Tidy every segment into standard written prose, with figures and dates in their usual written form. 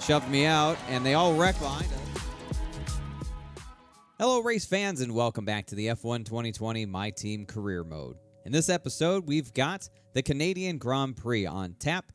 shoved me out, and they all wrecked behind us. Hello, race fans, and welcome back to the F1 2020 My Team Career Mode. In this episode, we've got the Canadian Grand Prix on tap.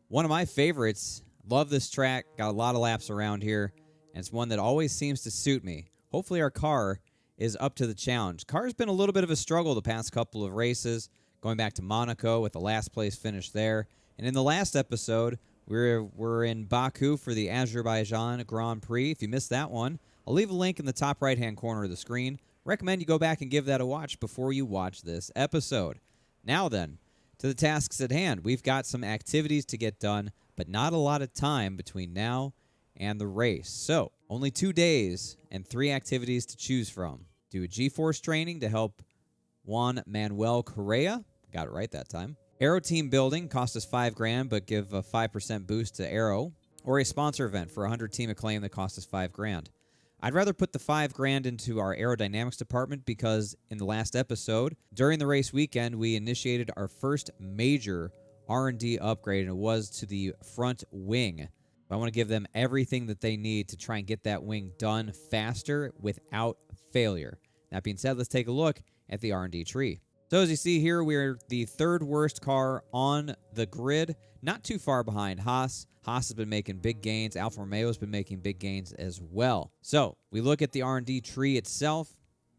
One of my favorites. Love this track. Got a lot of laps around here, and it's one that always seems to suit me. Hopefully our car is up to the challenge. Car's been a little bit of a struggle the past couple of races, going back to Monaco with the last place finish there. And in the last episode, we're in Baku for the Azerbaijan Grand Prix. If you missed that one, I'll leave a link in the top right-hand corner of the screen. Recommend you go back and give that a watch before you watch this episode. Now then, to the tasks at hand. We've got some activities to get done, but not a lot of time between now and the race. So, only 2 days and 3 activities to choose from. Do a G-Force training to help Juan Manuel Correa. Got it right that time. Aero team building cost us $5,000, but give a 5% boost to Aero. Or a sponsor event for 100 team acclaim that cost us $5,000. I'd rather put the $5,000 into our aerodynamics department because in the last episode, during the race weekend, we initiated our first major R&D upgrade, and it was to the front wing. I want to give them everything that they need to try and get that wing done faster without failure. That being said, let's take a look at the R&D tree. So as you see here, we're the third worst car on the grid, not too far behind Haas. Haas has been making big gains. Alfa Romeo has been making big gains as well. So we look at the R&D tree itself.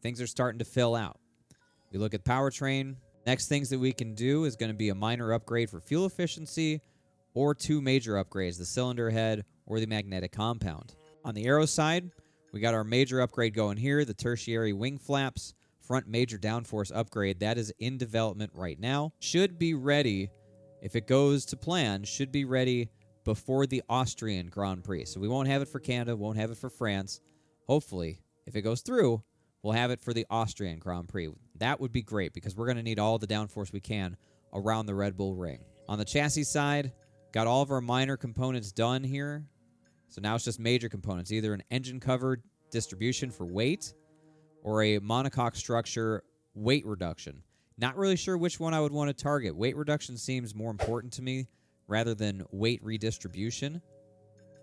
Things are starting to fill out. We look at powertrain. Next things that we can do is going to be a minor upgrade for fuel efficiency or 2 major upgrades, the cylinder head or the magnetic compound. On the aero side, we got our major upgrade going here, the tertiary wing flaps. Front major downforce upgrade that is in development right now. Should be ready, if it goes to plan, should be ready before the Austrian Grand Prix. So we won't have it for Canada, won't have it for France. Hopefully, if it goes through, we'll have it for the Austrian Grand Prix. That would be great because we're going to need all the downforce we can around the Red Bull Ring. On the chassis side, got all of our minor components done here. So now it's just major components, either an engine cover distribution for weight or a monocoque structure weight reduction. Not really sure which one I would want to target. Weight reduction seems more important to me rather than weight redistribution.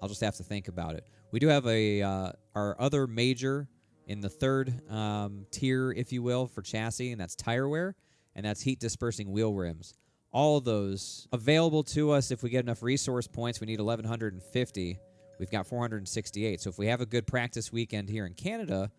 I'll just have to think about it. We do have our other major in the third tier, if you will, for chassis, and that's tire wear, and that's heat dispersing wheel rims. All of those available to us if we get enough resource points. We need 1,150. We've got 468. So if we have a good practice weekend here in Canada,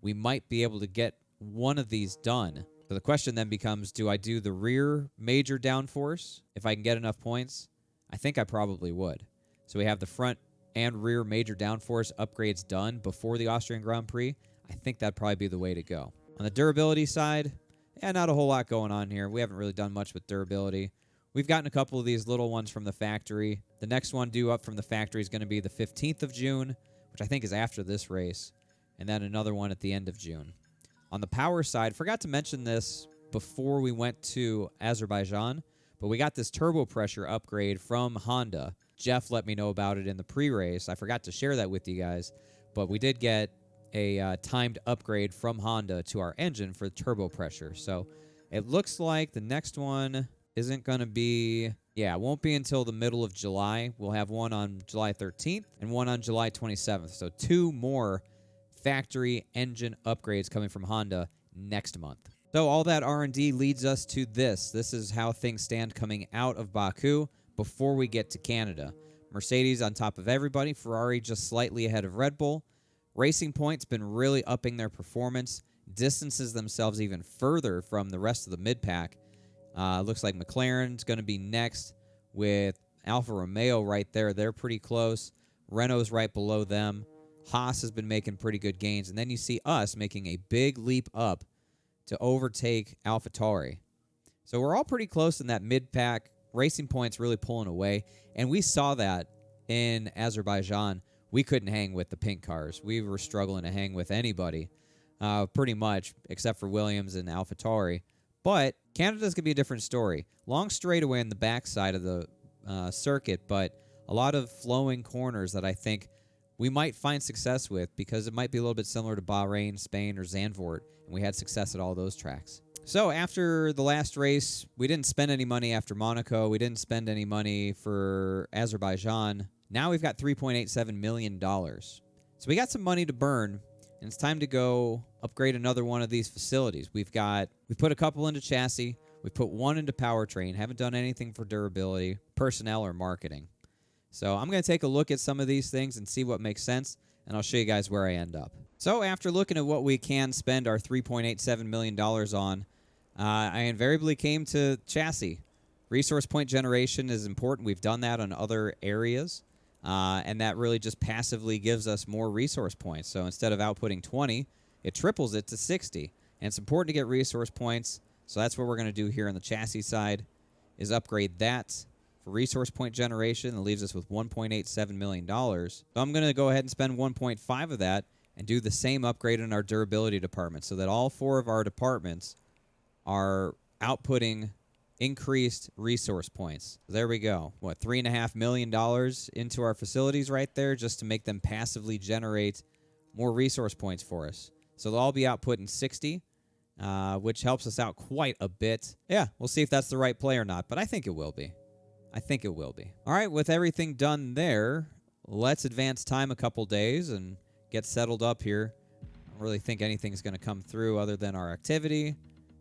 we might be able to get one of these done. So the question then becomes, do I do the rear major downforce if I can get enough points? I think I probably would. So we have the front and rear major downforce upgrades done before the Austrian Grand Prix. I think that'd probably be the way to go. On the durability side, not a whole lot going on here. We haven't really done much with durability. We've gotten a couple of these little ones from the factory. The next one due up from the factory is going to be the 15th of June, which I think is after this race. And then another one at the end of June. On the power side, forgot to mention this before we went to Azerbaijan, but we got this turbo pressure upgrade from Honda. Jeff let me know about it in the pre-race. I forgot to share that with you guys, but we did get a timed upgrade from Honda to our engine for turbo pressure. So it looks like the next one isn't going to be, it won't be until the middle of July. We'll have one on July 13th and one on July 27th. So 2 more factory engine upgrades coming from Honda next month. So all that R&D leads us to this. This is how things stand coming out of Baku before we get to Canada. Mercedes on top of everybody. Ferrari just slightly ahead of Red Bull. Racing Point's been really upping their performance. Distances themselves even further from the rest of the mid-pack. Looks like McLaren's going to be next with Alfa Romeo right there. They're pretty close. Renault's right below them. Haas has been making pretty good gains. And then you see us making a big leap up to overtake AlphaTauri. So we're all pretty close in that mid-pack. Racing Point's really pulling away. And we saw that in Azerbaijan. We couldn't hang with the pink cars. We were struggling to hang with anybody, pretty much, except for Williams and AlphaTauri. But Canada's going to be a different story. Long straightaway in the backside of the circuit, but a lot of flowing corners that I think we might find success with because it might be a little bit similar to Bahrain, Spain, or Zandvoort, and we had success at all those tracks. So after the last race, we didn't spend any money after Monaco. We didn't spend any money for Azerbaijan. Now we've got $3.87 million. So we got some money to burn, and it's time to go upgrade another one of these facilities. We've put a couple into chassis. We've put one into powertrain. Haven't done anything for durability, personnel, or marketing. So I'm going to take a look at some of these things and see what makes sense, and I'll show you guys where I end up. So after looking at what we can spend our $3.87 million on, I invariably came to chassis. Resource point generation is important. We've done that on other areas, and that really just passively gives us more resource points. So instead of outputting 20, it triples it to 60. And it's important to get resource points, so that's what we're going to do here on the chassis side, is upgrade that for resource point generation. That leaves us with $1.87 million. So I'm going to go ahead and spend 1.5 of that and do the same upgrade in our durability department so that all 4 of our departments are outputting increased resource points. There we go. What, $3.5 million into our facilities right there just to make them passively generate more resource points for us. So they'll all be outputting 60, which helps us out quite a bit. Yeah, we'll see if that's the right play or not, but I think it will be. All right, with everything done there, let's advance time a couple days and get settled up here. I don't really think anything's going to come through other than our activity,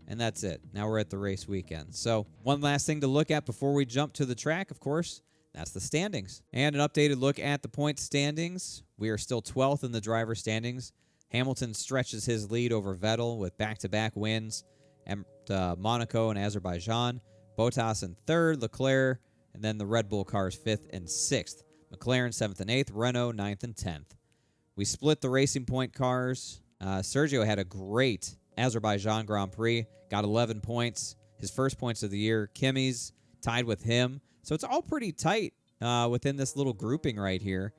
and that's it. Now we're at the race weekend. So one last thing to look at before we jump to the track, of course, that's the standings. And an updated look at the point standings. We are still 12th in the driver standings. Hamilton stretches his lead over Vettel with back-to-back wins at Monaco and Azerbaijan. Bottas in 3rd, Leclerc, and then the Red Bull cars 5th and 6th. McLaren 7th and 8th, Renault 9th and 10th. We split the Racing Point cars. Sergio had a great Azerbaijan Grand Prix, got 11 points, his first points of the year. Kimi's tied with him. So it's all pretty tight within this little grouping right here.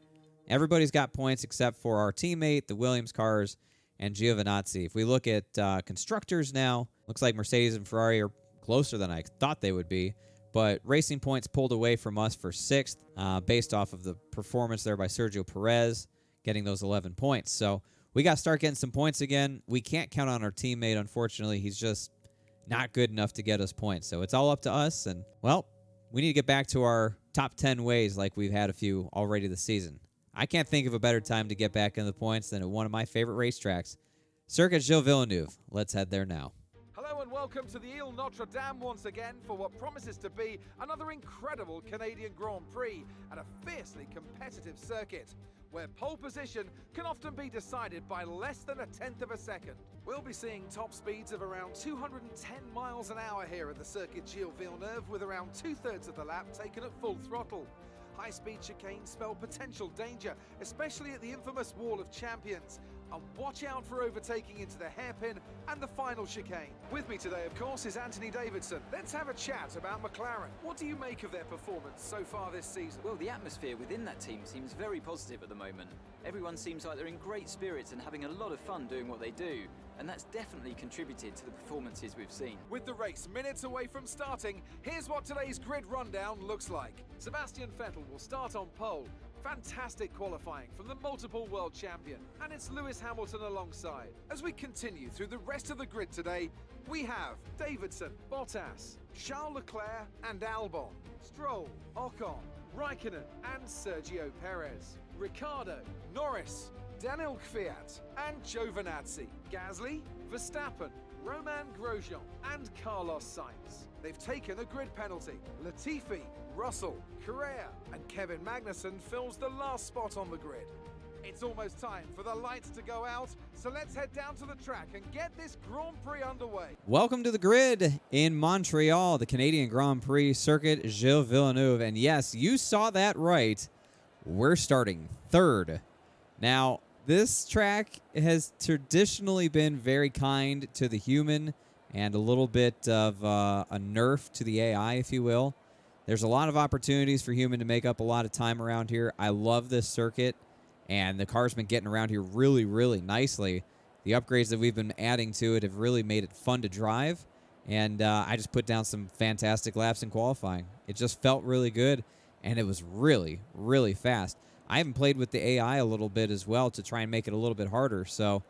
Everybody's got points except for our teammate, the Williams cars, and Giovinazzi. If we look at constructors now, looks like Mercedes and Ferrari are closer than I thought they would be. But Racing Points pulled away from us for 6th based off of the performance there by Sergio Perez, getting those 11 points. So we got to start getting some points again. We can't count on our teammate, unfortunately. He's just not good enough to get us points. So it's all up to us. And, well, we need to get back to our top 10 ways like we've had a few already this season. I can't think of a better time to get back in the points than at one of my favorite racetracks, Circuit Gilles Villeneuve. Let's head there now. Hello and welcome to the Ile Notre Dame once again for what promises to be another incredible Canadian Grand Prix at a fiercely competitive circuit, where pole position can often be decided by less than 1/10 of a second. We'll be seeing top speeds of around 210 miles an hour here at the Circuit Gilles Villeneuve, with around 2/3 of the lap taken at full throttle. High-speed chicanes spell potential danger, especially at the infamous Wall of Champions. And watch out for overtaking into the hairpin and the final chicane. With me today, of course, is Anthony Davidson. Let's have a chat about McLaren. What do you make of their performance so far this season? Well, the atmosphere within that team seems very positive at the moment. Everyone seems like they're in great spirits and having a lot of fun doing what they do. And that's definitely contributed to the performances we've seen. With the race minutes away from starting, here's what today's grid rundown looks like. Sebastian Vettel will start on pole. Fantastic qualifying from the multiple world champion, and it's Lewis Hamilton alongside. As we continue through the rest of the grid today, we have Davidson, Bottas, Charles Leclerc and Albon, Stroll, Ocon, Raikkonen and Sergio Perez, Ricciardo, Norris, Daniel Kvyat and Giovinazzi, Gasly, Verstappen, Romain Grosjean and Carlos Sainz. They've taken a grid penalty. Latifi, Russell, Correa and Kevin Magnussen fills the last spot on the grid. It's almost time for the lights to go out, so let's head down to the track and get this Grand Prix underway. Welcome to the grid in Montreal, the Canadian Grand Prix Circuit Gilles Villeneuve. And yes, you saw that right. We're starting 3rd. Now, this track has traditionally been very kind to the human and a little bit of a nerf to the AI, if you will. There's a lot of opportunities for human to make up a lot of time around here. I love this circuit, and the car's been getting around here really, really nicely. The upgrades that we've been adding to it have really made it fun to drive, and I just put down some fantastic laps in qualifying. It just felt really good, and it was really, really fast. I haven't played with the AI a little bit as well to try and make it a little bit harder, so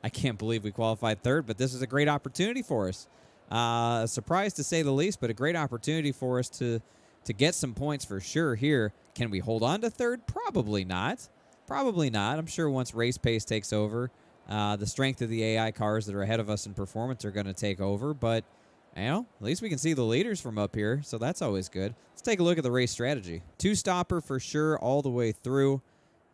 I can't believe we qualified 3rd, but this is a great opportunity for us. A surprise to say the least, but a great opportunity for us to to get some points for sure here. Can we hold on to third? Probably not. Probably not. I'm sure once race pace takes over, the strength of the AI cars that are ahead of us in performance are going to take over. But, at least we can see the leaders from up here, so that's always good. Let's take a look at the race strategy. Two-stopper for sure all the way through.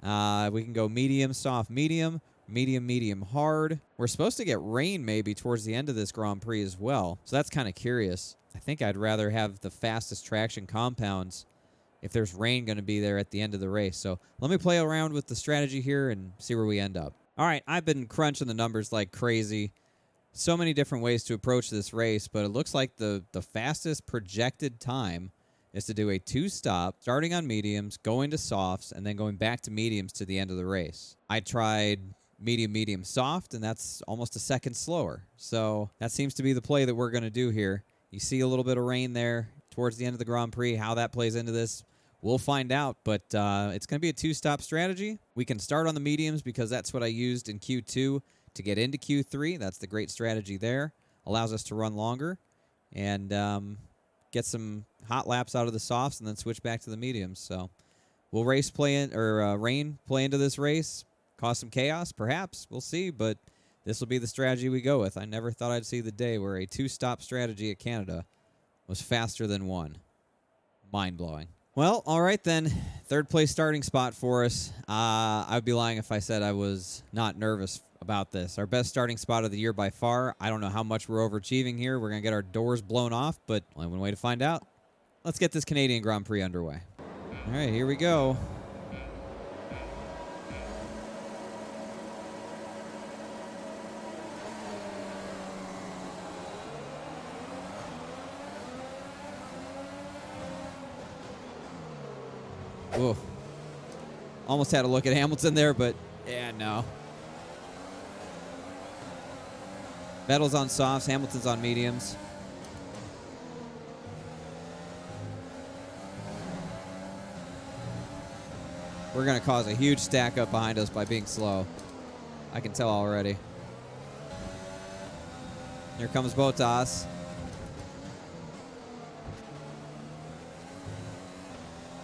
We can go medium, soft, medium, medium, medium, hard. We're supposed to get rain maybe towards the end of this Grand Prix as well, so that's kind of curious. I think I'd rather have the fastest traction compounds if there's rain going to be there at the end of the race. So let me play around with the strategy here and see where we end up. All right, I've been crunching the numbers like crazy. So many different ways to approach this race, but it looks like the fastest projected time is to do a two-stop, starting on mediums, going to softs, and then going back to mediums to the end of the race. I tried medium, medium, soft, and that's almost a second slower. So that seems to be the play that we're going to do here. You see a little bit of rain there towards the end of the Grand Prix. How that plays into this, we'll find out, but it's going to be a two-stop strategy. We can start on the mediums because that's what I used in Q2 to get into Q3. That's the great strategy there. Allows us to run longer and get some hot laps out of the softs and then switch back to the mediums. So will rain play into this race? Cause some chaos? Perhaps. We'll see, but this will be the strategy we go with. I never thought I'd see the day where a two-stop strategy at Canada was faster than one. Mind-blowing. Well, all right then. Third place starting spot for us. I would be lying if I said I was not nervous about this. Our best starting spot of the year by far. I don't know how much we're overachieving here. We're going to get our doors blown off, but only one way to find out. Let's get this Canadian Grand Prix underway. All right, here we go. Ooh. Almost had a look at Hamilton there, but yeah, no. Vettel's on softs, Hamilton's on mediums. We're going to cause a huge stack up behind us by being slow. I can tell already. Here comes Bottas.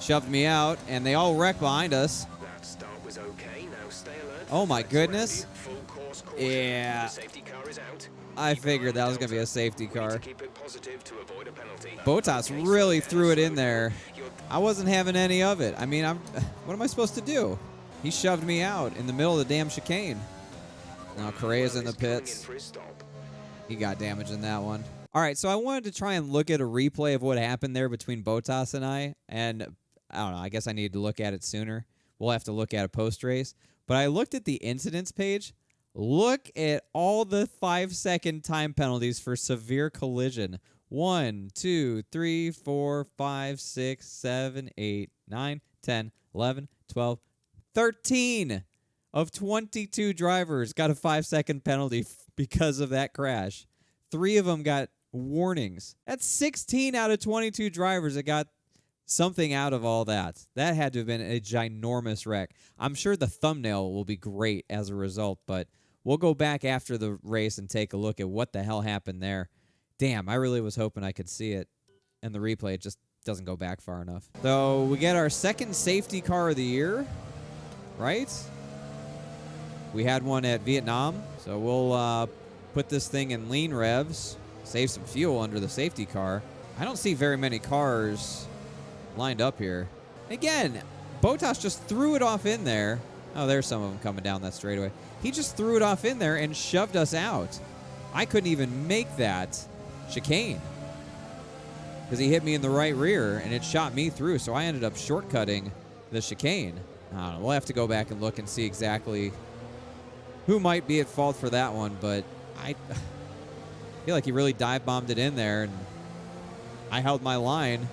Shoved me out, and they all wreck behind us. That start was okay. Now stay alert. Oh my goodness. Full course caution. Yeah. The safety car is out. I figured that was going to be a safety We need car. to keep it positive to avoid a penalty. Bottas Okay, really so threw it in slow there. You're I wasn't having any of it. I mean, what am I supposed to do? He shoved me out in the middle of the damn chicane. Now Correa's in the coming in pits. for his stop. He got damaged in that one. All right, so I wanted to try and look at a replay of what happened there between Bottas and I don't know, I guess I needed to look at it sooner. We'll have to look at it post-race. But I looked at the incidents page. Look at all the 5-second time penalties for severe collision. 1, 2, 3, 4, 5, 6, 7, 8, 9, 10, 11, 12, 13 of 22 drivers got a 5-second penalty because of that crash. 3 of them got warnings. That's 16 out of 22 drivers that got something out of all that. That had to have been a ginormous wreck. I'm sure the thumbnail will be great as a result, but we'll go back after the race and take a look at what the hell happened there. Damn, I really was hoping I could see it. And the replay, it just doesn't go back far enough. So we get our second safety car of the year, right? We had one at Vietnam, so we'll put this thing in lean revs, save some fuel under the safety car. I don't see very many cars lined up here. Again, Bottas just threw it off in there. Oh, there's some of them coming down that straightaway. He just threw it off in there and shoved us out. I couldn't even make that chicane because he hit me in the right rear and it shot me through, so I ended up shortcutting the chicane. I don't know. We'll have to go back and look and see exactly who might be at fault for that one, but I feel like he really dive bombed it in there, and I held my line,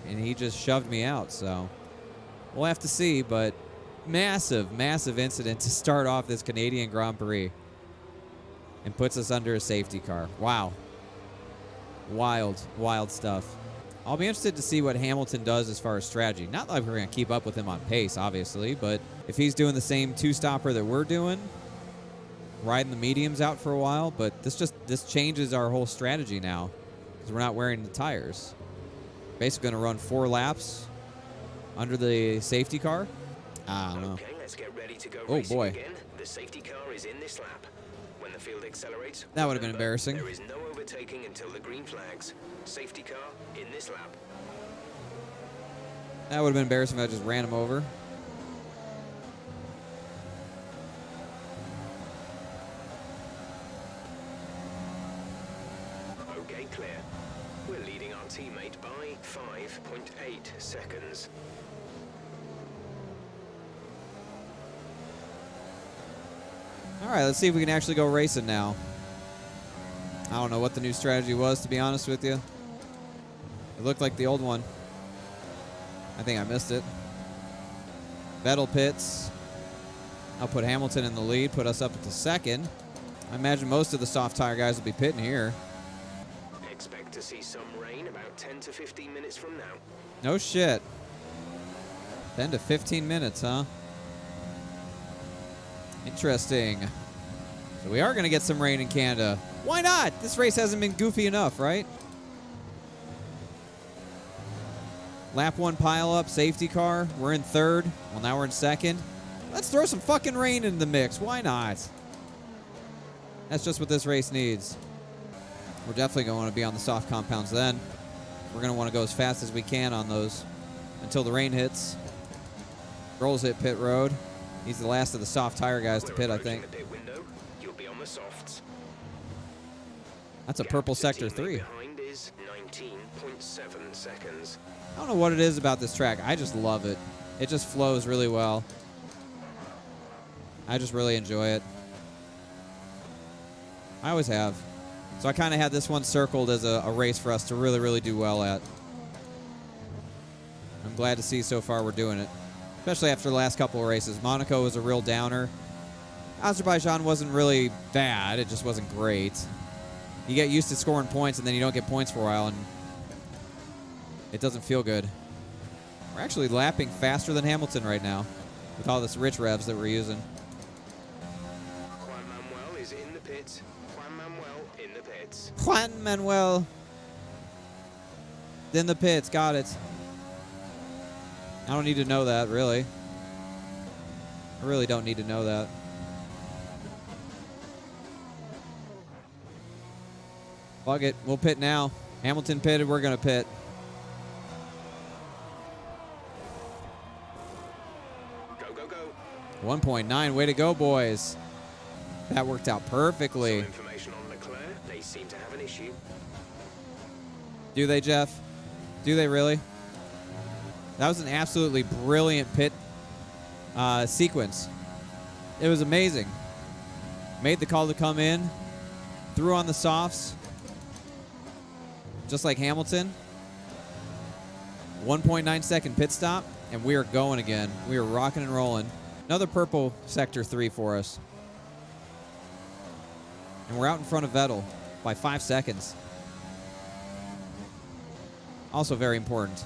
and he just shoved me out. So we'll have to see, but massive, massive incident to start off this Canadian Grand Prix and puts us under a safety car. Wow. Wild, wild stuff. I'll be interested to see what Hamilton does as far as strategy. Not like we're going to keep up with him on pace, obviously, but if he's doing the same two-stopper that we're doing, riding the mediums out for a while, but this changes our whole strategy now because we're not wearing the tires. Basically going to run 4 laps under the safety car. I don't know. Okay, let's get ready to go Oh, racing boy. again. The safety car is in this lap. When the field accelerates, That would have been remember, embarrassing. There is no overtaking until the green flags. Safety car in this lap. That would have been embarrassing if I just ran him over. Okay, clear. We're leading our teammate by 5.8 seconds. All right, let's see if we can actually go racing now. I don't know what the new strategy was, to be honest with you. It looked like the old one. I think I missed it. Vettel pits. I'll put Hamilton in the lead, put us up at the second. I imagine most of the soft tire guys will be pitting here. Expect to see some rain about 10 to 15 minutes from now. No shit. 10 to 15 minutes, huh? Interesting. So we are going to get some rain in Canada. Why not? This race hasn't been goofy enough, right? Lap 1 pile up, safety car. We're in third. Well, now we're in second. Let's throw some fucking rain in the mix. Why not? That's just what this race needs. We're definitely going to want to be on the soft compounds then. We're going to want to go as fast as we can on those until the rain hits. Rolls hit pit road. He's the last of the soft tire guys to We're pit, I approaching think. the pit window. You'll be on the softs. That's a Gap purple to sector teammate 3. Behind is 19.7 seconds. I don't know what it is about this track. I just love it. It just flows really well. I just really enjoy it. I always have. So I kind of had this one circled as a race for us to really, really do well at. I'm glad to see so far we're doing it. Especially after the last couple of races. Monaco was a real downer. Azerbaijan wasn't really bad. It just wasn't great. You get used to scoring points, and then you don't get points for a while, and it doesn't feel good. We're actually lapping faster than Hamilton right now with all this rich revs that we're using. Juan Manuel is in the pits. Juan Manuel in the pits. Juan Manuel in the pits. Got it. I don't need to know that, really. I really don't need to know that. Fuck it. We'll pit now. Hamilton pitted. We're going to pit. Go, go, go. 1.9. Way to go, boys. That worked out perfectly. Some information on Leclerc. They seem to have an issue. Do they, Jeff? Do they really? That was an absolutely brilliant pit sequence. It was amazing. Made the call to come in. Threw on the softs. Just like Hamilton. 1.9 second pit stop. And we are going again. We are rocking and rolling. Another purple sector 3 for us. And we're out in front of Vettel by 5 seconds. Also very important.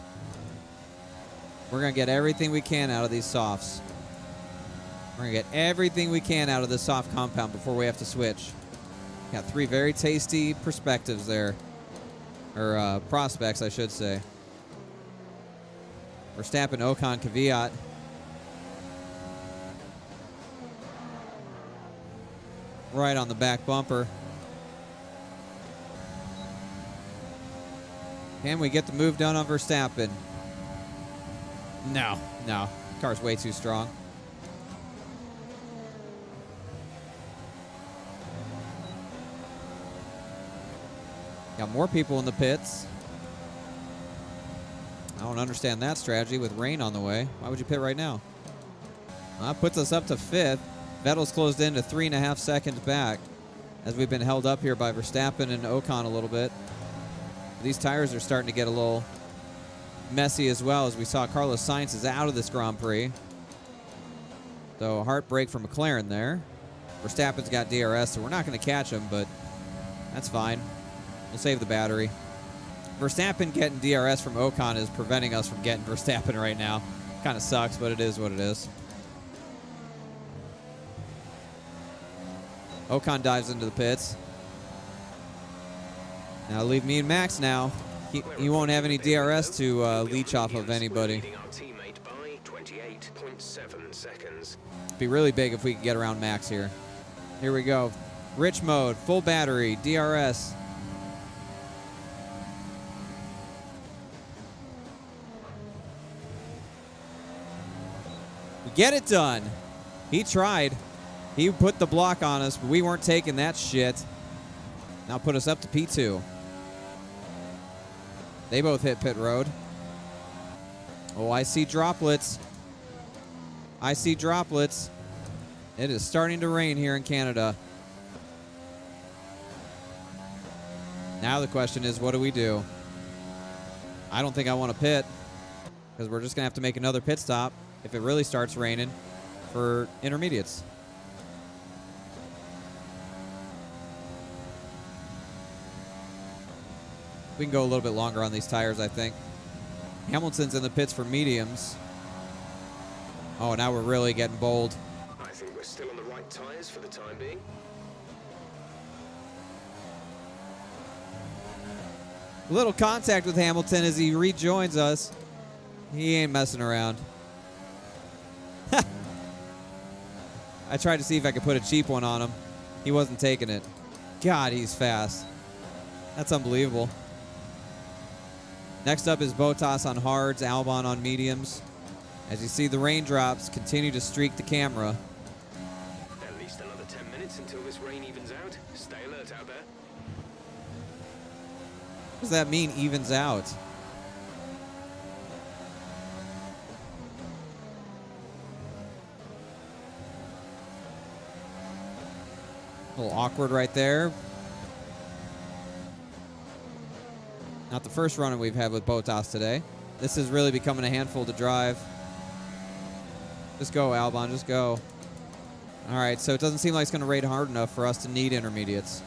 We're going to get everything we can out of these softs. We're going to get everything we can out of this soft compound before we have to switch. Got 3 very tasty perspectives there. Or prospects, I should say. Verstappen, Ocon, Kvyat. Right on the back bumper. Can we get the move done on Verstappen? No, no. Car's way too strong. Got more people in the pits. I don't understand that strategy with rain on the way. Why would you pit right now? Well, that puts us up to 5th. Vettel's closed in to 3.5 seconds back as we've been held up here by Verstappen and Ocon a little bit. These tires are starting to get a little messy as well, as we saw Carlos Sainz is out of this Grand Prix. So a heartbreak for McLaren there. Verstappen's got DRS, so we're not going to catch him, but that's fine. We'll save the battery. Verstappen getting DRS from Ocon is preventing us from getting Verstappen right now. Kind of sucks, but it is what it is. Ocon dives into the pits. Now leave me and Max now. He won't have any DRS to leech off of anybody. Leading our teammate by 28.7 seconds. Be really big if we could get around Max here. Here we go. Rich mode, full battery, DRS. We get it done. He tried. He put the block on us, but we weren't taking that shit. Now put us up to P2. They both hit pit road. Oh, I see droplets. I see droplets. It is starting to rain here in Canada. Now the question is, what do we do? I don't think I want to pit because we're just going to have to make another pit stop if it really starts raining for intermediates. We can go a little bit longer on these tires, I think. Hamilton's in the pits for mediums. Oh, now we're really getting bold. I think we're still on the right tyres for the time being. A little contact with Hamilton as he rejoins us. He ain't messing around. I tried to see if I could put a cheap one on him. He wasn't taking it. God, he's fast. That's unbelievable. Next up is Bottas on hards, Albon on mediums. As you see, the raindrops continue to streak the camera. At least another 10 minutes until this rain evens out. Stay alert out there. What does that mean, evens out? A little awkward right there. Not the first run we've had with Bottas today. This is really becoming a handful to drive. Just go, Albon, just go. All right, so it doesn't seem like it's going to rain hard enough for us to need intermediates.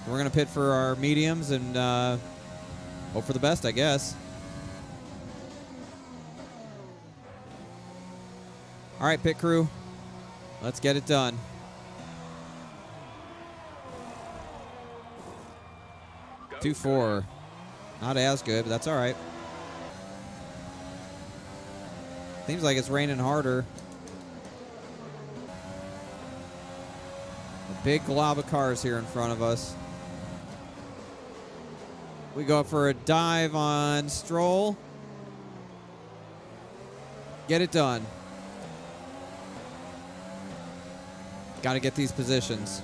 We're going to pit for our mediums and hope for the best, I guess. All right, pit crew. Let's get it done. Go, 2-4. Not as good, but that's all right. Seems like it's raining harder. A big glob of cars here in front of us. We go for a dive on Stroll. Get it done. Got to get these positions.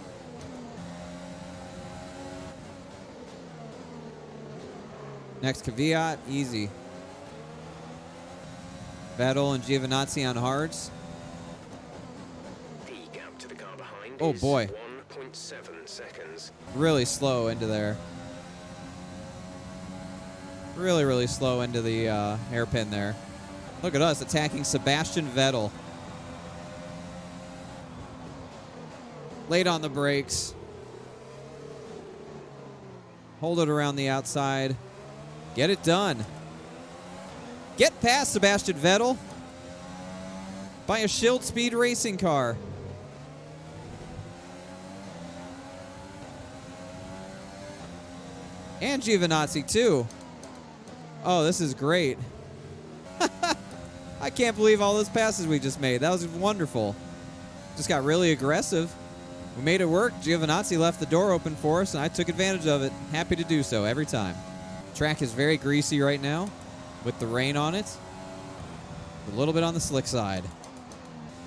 Next, Kvyat, easy. Vettel and Giovinazzi on hards. The gap to the car behind Oh, is boy. 1.7 seconds. Really slow into there. Really, really slow into the hairpin there. Look at us attacking Sebastian Vettel. Late on the brakes. Hold it around the outside. Get it done. Get past Sebastian Vettel by a Shield Speed racing car. And Giovinazzi, too. Oh, this is great. I can't believe all those passes we just made. That was wonderful. Just got really aggressive. We made it work. Giovinazzi left the door open for us, and I took advantage of it. Happy to do so every time. Track is very greasy right now with the rain on it. A little bit on the slick side.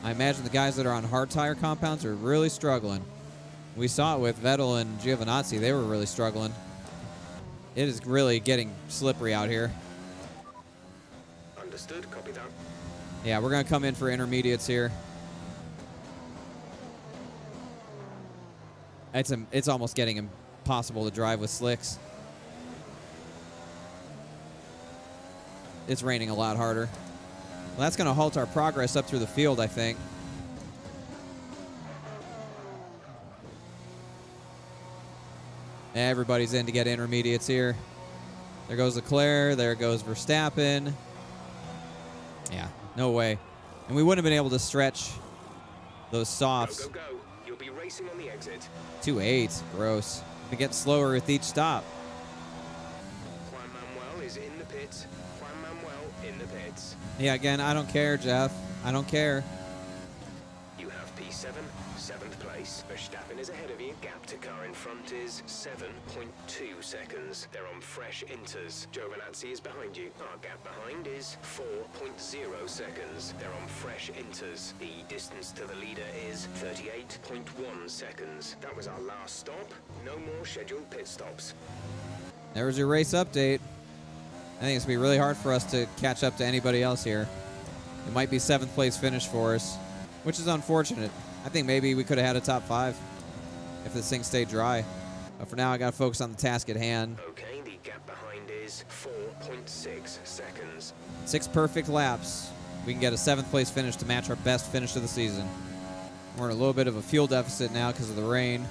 I imagine the guys that are on hard tire compounds are really struggling. We saw it with Vettel and Giovinazzi. They were really struggling. It is really getting slippery out here. Understood, copy that. Yeah, we're going to come in for intermediates here. It's almost getting impossible to drive with slicks. It's raining a lot harder. Well, that's going to halt our progress up through the field, I think. Everybody's in to get intermediates here. There goes Leclerc. There goes Verstappen. Yeah, no way. And we wouldn't have been able to stretch those softs. Go, go, go. You'll be racing on the exit. 2.8. Gross. to get slower with each stop. Juan Manuel is in the pits. Juan Manuel in the pits. Yeah, again, I don't care, Jeff. I don't care. You have P7, 7th place. Verstappen is ahead of you. Gap to car in front is 7.2 seconds. They're on fresh inters. Giovinazzi is behind you. Our gap behind is 4.0 seconds. They're on fresh inters. The distance to the leader is 38.1 seconds. That was our last stop. No more scheduled pit stops. There was your race update. I think it's going to be really hard for us to catch up to anybody else here. It might be 7th place finish for us, which is unfortunate. I think maybe we could have had a top 5 if this thing stayed dry. But for now, I got to focus on the task at hand. Okay, the gap behind is 4.6 seconds. 6 perfect laps. We can get a 7th place finish to match our best finish of the season. We're in a little bit of a fuel deficit now because of the rain.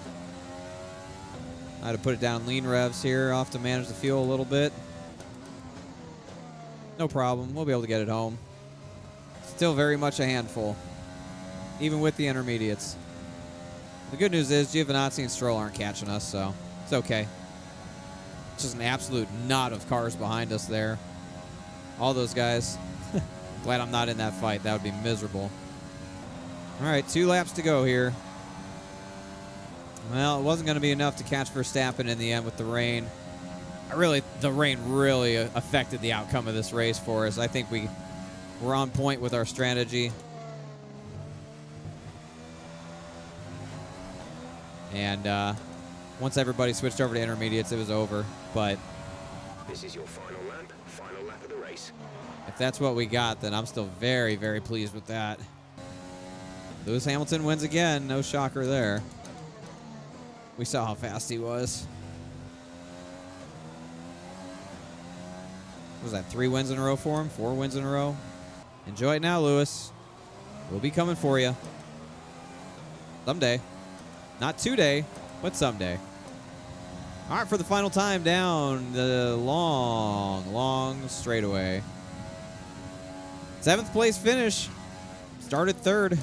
I had to put it down lean revs here. I'll have to manage the fuel a little bit. No problem. We'll be able to get it home. Still very much a handful, even with the intermediates. The good news is Giovinazzi and Stroll aren't catching us, so it's okay. It's just an absolute knot of cars behind us there. All those guys. Glad I'm not in that fight. That would be miserable. All right, 2 laps to go here. Well, it wasn't going to be enough to catch Verstappen in the end with the rain. The rain really affected the outcome of this race for us. I think we were on point with our strategy. And once everybody switched over to intermediates, it was over. But This is your final lap of the race. if that's what we got, then I'm still very, very pleased with that. Lewis Hamilton wins again. No shocker there. We saw how fast he was. What was that, 3 wins in a row for him? 4 wins in a row? Enjoy it now, Lewis. We'll be coming for you. Someday. Not today, but someday. All right, for the final time down the long straightaway. 7th place finish. Started 3rd.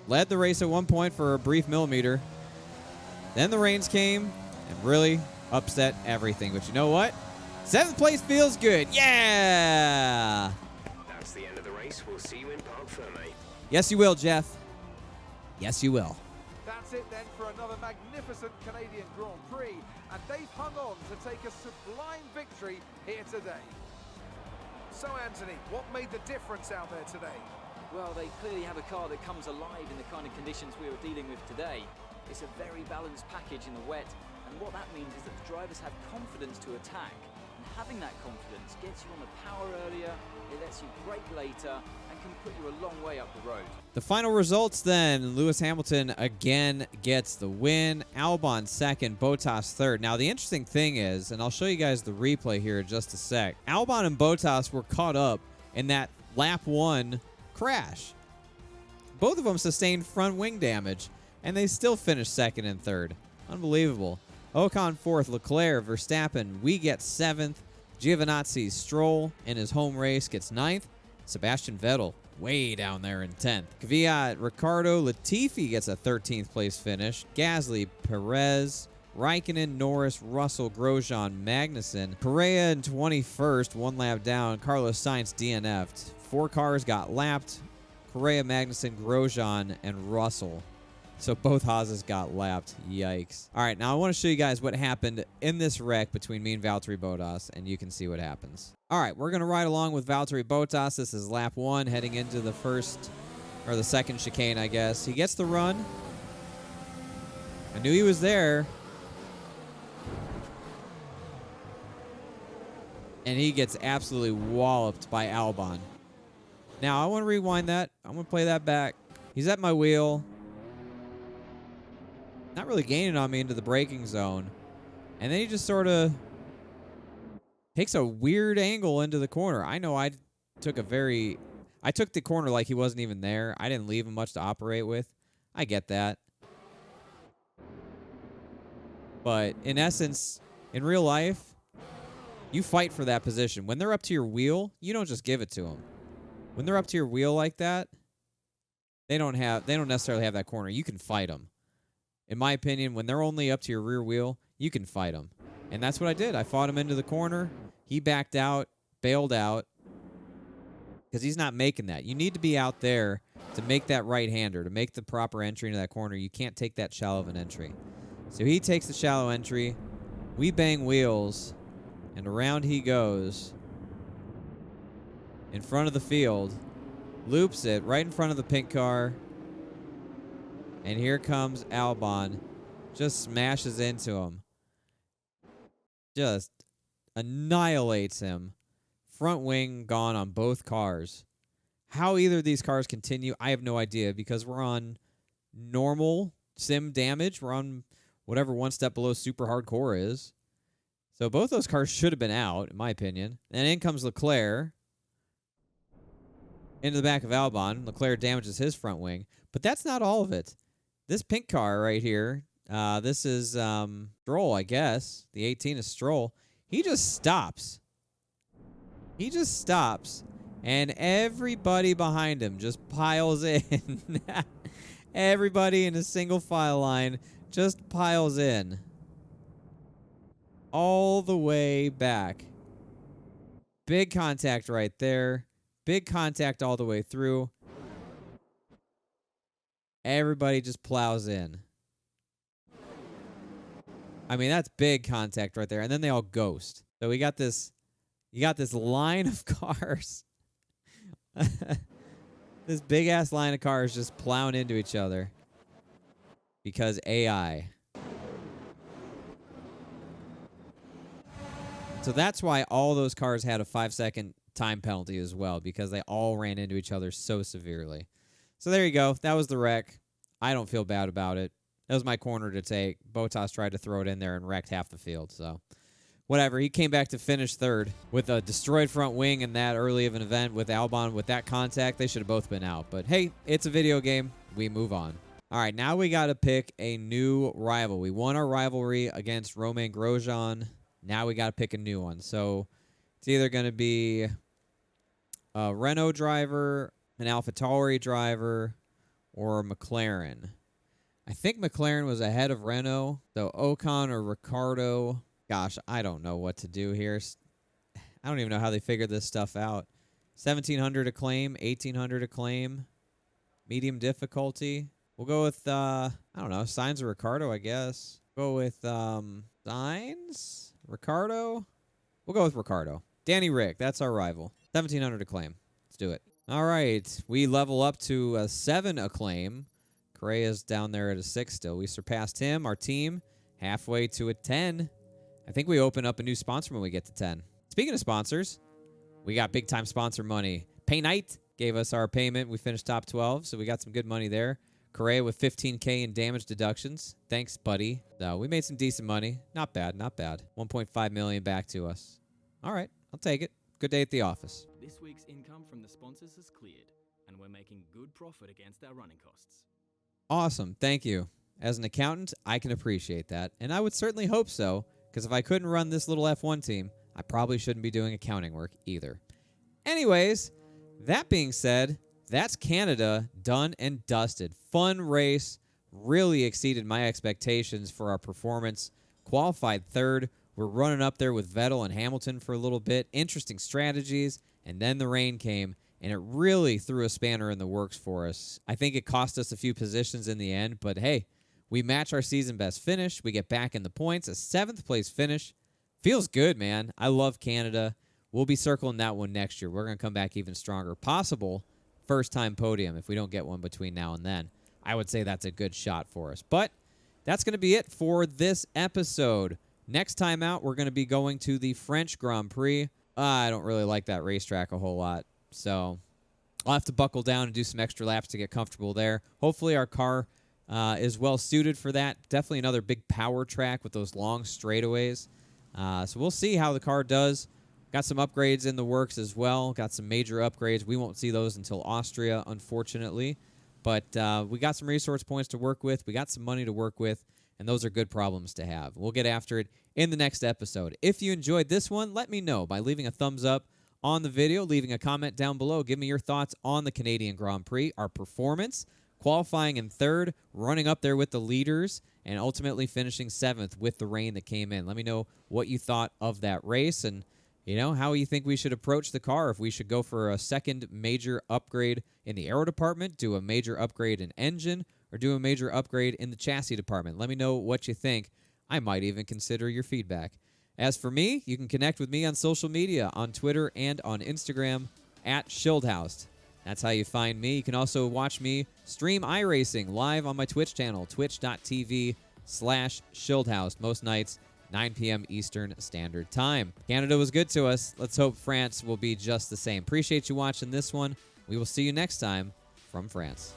Led the race at one point for a brief millimeter. Then the rains came and really upset everything. But you know what? 7th place feels good. Yeah! That's the end of the race. We'll see you in Parc Ferme. Yes, you will, Jeff. Yes, you will. That's it then for another magnificent Canadian Grand Prix, and they've hung on to take a sublime victory here today. So Anthony, what made the difference out there today? Well, they clearly have a car that comes alive in the kind of conditions we were dealing with today. It's a very balanced package in the wet, and what that means is that the drivers have confidence to attack. And having that confidence gets you on the power earlier, it lets you brake later, and can put you a long way up the road. The final results then, Lewis Hamilton again gets the win. Albon 2nd, Bottas 3rd. Now, the interesting thing is, and I'll show you guys the replay here in just a sec, Albon and Bottas were caught up in that lap 1 crash. Both of them sustained front wing damage, and they still finished 2nd and 3rd. Unbelievable. Ocon 4th, Leclerc, Verstappen, we get 7th. Giovinazzi, Stroll in his home race gets 9th. Sebastian Vettel way down there in 10th. Kvyat, Ricciardo, Latifi gets a 13th place finish. Gasly, Perez, Raikkonen, Norris, Russell, Grosjean, Magnussen. Correa in 21st, 1 lap down. Carlos Sainz DNF'd. 4 cars got lapped. Correa, Magnussen, Grosjean, and Russell. So both Haas's got lapped. Yikes. All right, now I want to show you guys what happened in this wreck between me and Valtteri Bottas, and you can see what happens. All right, we're going to ride along with Valtteri Bottas. This is lap 1, heading into the second chicane, I guess. He gets the run. I knew he was there. And he gets absolutely walloped by Albon. Now, I want to rewind that. I'm going to play that back. He's at my wheel. Not really gaining on me into the braking zone. And then he just sort of takes a weird angle into the corner. I know I took the corner like he wasn't even there. I didn't leave him much to operate with. I get that. But in essence, in real life, you fight for that position. When they're up to your wheel, you don't just give it to them. When they're up to your wheel like that, they don't necessarily have that corner. You can fight them. in my opinion, when they're only up to your rear wheel, you can fight them. And that's what I did. I fought him into the corner. He backed out, bailed out, because he's not making that. You need to be out there to make that right-hander, to make the proper entry into that corner. You can't take that shallow of an entry. So he takes the shallow entry. We bang wheels, and around he goes in front of the field, loops it right in front of the pink car, and here comes Albon, just smashes into him, just annihilates him. Front wing gone on both cars. How either of these cars continue, I have no idea, because we're on normal sim damage. We're on whatever one step below super hardcore is. So both those cars should have been out, in my opinion. And in comes Leclerc into the back of Albon. Leclerc damages his front wing. But that's not all of it. This pink car right here, this is Stroll, I guess. The 18 is Stroll. He just stops. He just stops, and everybody behind him just piles in. Everybody in a single file line just piles in. All the way back. Big contact right there. Big contact all the way through. Everybody just plows in. I mean, that's big contact right there. And then they all ghost. So we got this... You got this line of cars. This big-ass line of cars just plowing into each other. Because AI. So that's why all those cars had a 5-second time penalty as well. Because they all ran into each other so severely. So there you go. That was the wreck. I don't feel bad about it. That was my corner to take. Bottas tried to throw it in there and wrecked half the field. So... whatever, he came back to finish third with a destroyed front wing in that early of an event with Albon with that contact. They should have both been out. But hey, it's a video game. We move on. All right, now we got to pick a new rival. We won our rivalry against Romain Grosjean. Now we got to pick a new one. So it's either going to be a Renault driver, an AlphaTauri driver, or a McLaren. I think McLaren was ahead of Renault. So Ocon or Ricciardo... Gosh, I don't know what to do here. I don't even know how they figured this stuff out. 1,700 a claim, 1,800 a claim. Medium difficulty. We'll go with, I don't know, Sainz or Ricciardo, I guess. Go with Sainz? Ricciardo? We'll go with Ricciardo. Danny Rick, that's our rival. 1,700 a claim. Let's do it. All right, we level up to a 7 acclaim. Correa's down there at a 6 still. We surpassed him, our team, halfway to a 10. I think we open up a new sponsor when we get to 10. Speaking of sponsors, we got big-time sponsor money. Pay Night gave us our payment. We finished top 12, so we got some good money there. Correa with $15K in damage deductions. Thanks, buddy. So we made some decent money. Not bad, not bad. $1.5 million back to us. All right, I'll take it. Good day at the office. This week's income from the sponsors has cleared, and we're making good profit against our running costs. Awesome, thank you. As an accountant, I can appreciate that, and I would certainly hope so. Because if I couldn't run this little F1 team, I probably shouldn't be doing accounting work either. Anyways, that being said, that's Canada done and dusted. Fun race. Really exceeded my expectations for our performance. Qualified third. We're running up there with Vettel and Hamilton for a little bit. Interesting strategies. And then the rain came, and it really threw a spanner in the works for us. I think it cost us a few positions in the end, but hey, we match our season best finish. We get back in the points. A 7th place finish. Feels good, man. I love Canada. We'll be circling that one next year. We're going to come back even stronger. Possible first-time podium if we don't get one between now and then. I would say that's a good shot for us. But that's going to be it for this episode. Next time out, we're going to be going to the French Grand Prix. I don't really like that racetrack a whole lot. So I'll have to buckle down and do some extra laps to get comfortable there. Hopefully our car... is well suited for that. Definitely another big power track with those long straightaways. So we'll see how the car does. Got some upgrades in the works as well. Got some major upgrades. We won't see those until Austria, unfortunately. But we got some resource points to work with. We got some money to work with. And those are good problems to have. We'll get after it in the next episode. If you enjoyed this one, let me know by leaving a thumbs up on the video, leaving a comment down below. Give me your thoughts on the Canadian Grand Prix, our performance, qualifying in third, running up there with the leaders, and ultimately finishing 7th with the rain that came in. Let me know what you thought of that race and, how you think we should approach the car. If we should go for a second major upgrade in the aero department, do a major upgrade in engine, or do a major upgrade in the chassis department. Let me know what you think. I might even consider your feedback. As for me, you can connect with me on social media, on Twitter and on Instagram at Schildhouse. That's how you find me. You can also watch me stream iRacing live on my Twitch channel, twitch.tv/Schildhouse, most nights, 9 p.m. Eastern Standard Time. Canada was good to us. Let's hope France will be just the same. Appreciate you watching this one. We will see you next time from France.